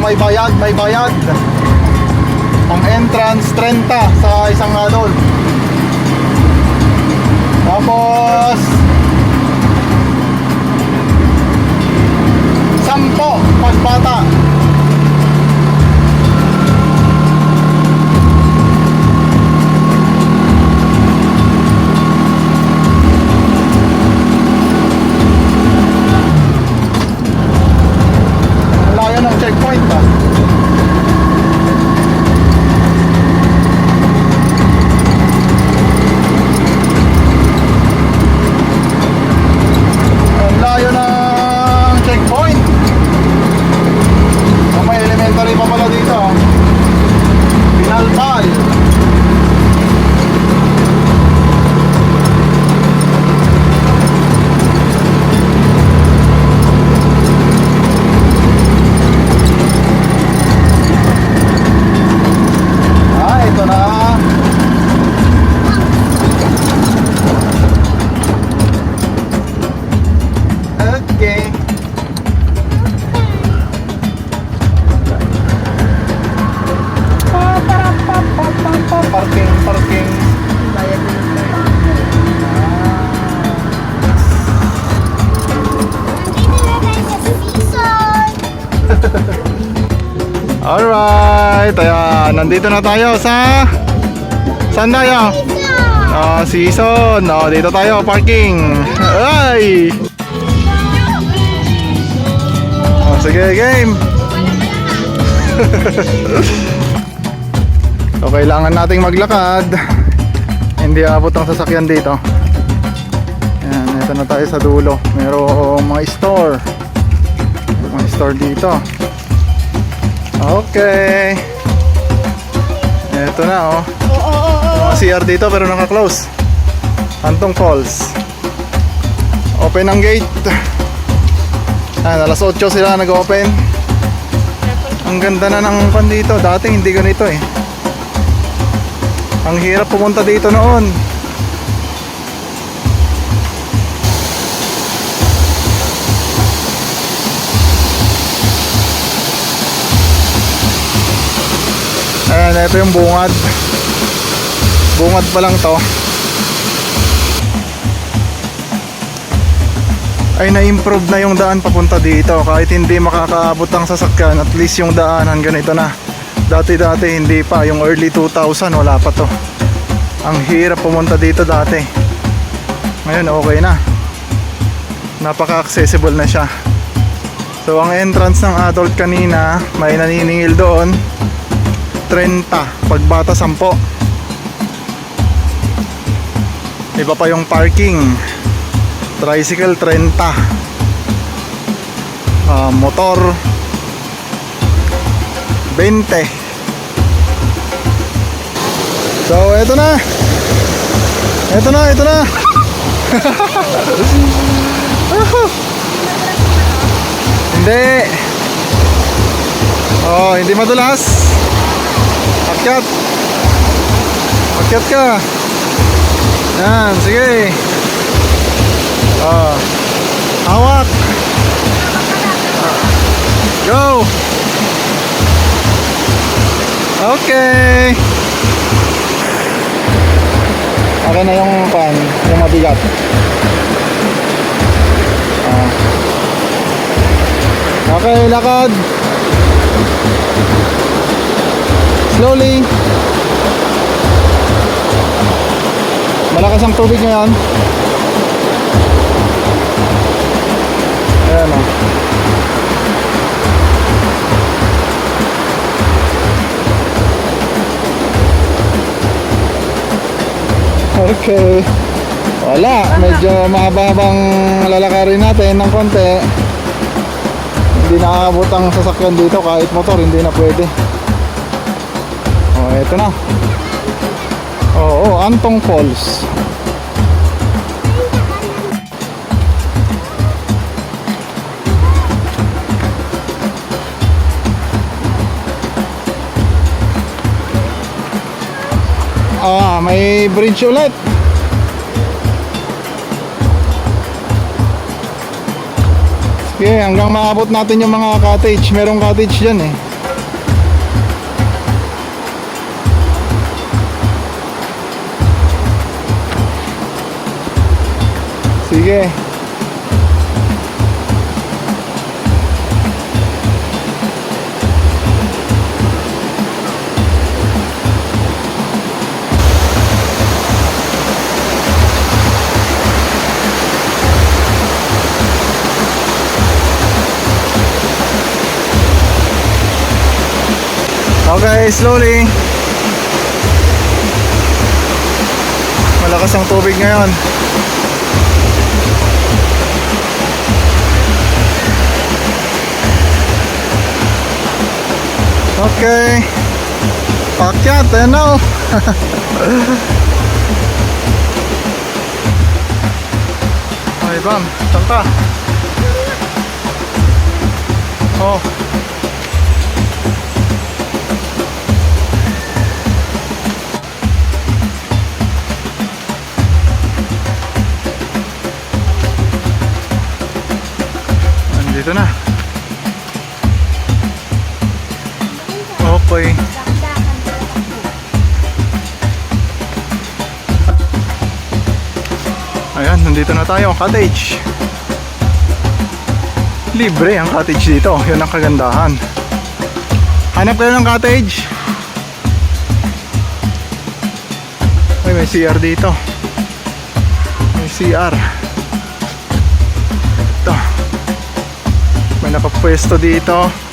may bayad, may bayad. Ang entrance 30 sa isang adult. Tapos 10 pag bata. Ang layo ng checkpoint ba? Ang layo ng checkpoint. May elementary pa pala dito. Pinalpal. Ito na. Okay. Parking. Bayad din ng Alright, ayan, nandito na tayo sa... Saan tayo? Season. Dito tayo, parking. Ay! Sige, game. So, kailangan nating maglakad. Hindi abot ang sasakyan dito. Ayan, ito na tayo sa dulo. Merong mga store. Mga store dito. Okay. Ito na, mga CR dito pero naka-close. Antong Falls. Open ang gate. Alas 8 sila nag-open. Ang ganda na ng pan dito. Dati hindi ganito eh. Ang hirap pumunta dito noon. Ayan, ito yung bungad. Bungad pa lang to. Ay, na-improve na yung daan papunta dito. Kahit hindi makakaabot ang sasakyan, at least yung daanan ganito na. Dati hindi pa. Yung early 2000 wala pa to. Ang hirap pumunta dito dati. Ngayon okay na. Napaka-accessible na siya. So ang entrance ng adult kanina, may naniningil doon 30, pagbata 10. Iba pa yung parking. Tricycle 30. Motor 20. So eto na. Hindi. Hindi madulas. Akyat ka. Yan, sige. Hawak. Go. Okay. Akin na yung pan, yung mabigat. Okay, lakad. Slowly. Malakas ang tubig ngayon. Ayan o. Okay. Wala, medyo mahaba-habang lalakarin natin ng konti. Hindi nakakabot ang sasakyan dito, kahit motor hindi na pwede. Eto na. Antong Falls. May bridge ulit. Sige, hanggang maabot natin yung mga cottage. Merong cottage dyan eh. Sige. Okay, slowly. Malakas ang tubig ngayon. Okay. Pakyat, ayan na oh. Okay, Bam, saan ka? Oh. Dito na. Okay. Ayan, nandito na tayo. Cottage. Libre ang cottage dito. Yun ang kagandahan. Hanap kayo ng cottage. Ay, may CR dito. May CR. Ito. May nakapwesto dito.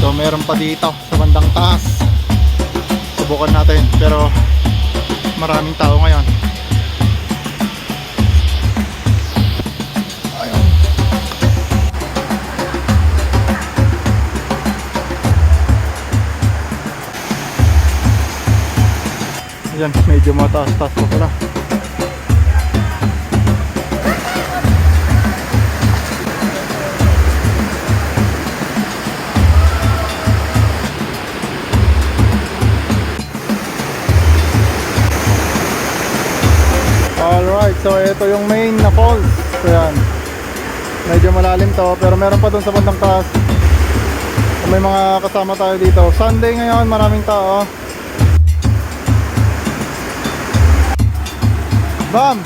So meron pa dito sa bandang taas. Subukan natin pero maraming tao ngayon. Ayun. Ayan, medyo mataas-taas pa pala. Alright, so ito yung main na falls. So yan, medyo malalim to pero meron pa dun sa bandang taas. May mga kasama tayo dito. Sunday ngayon, maraming tao. Bam!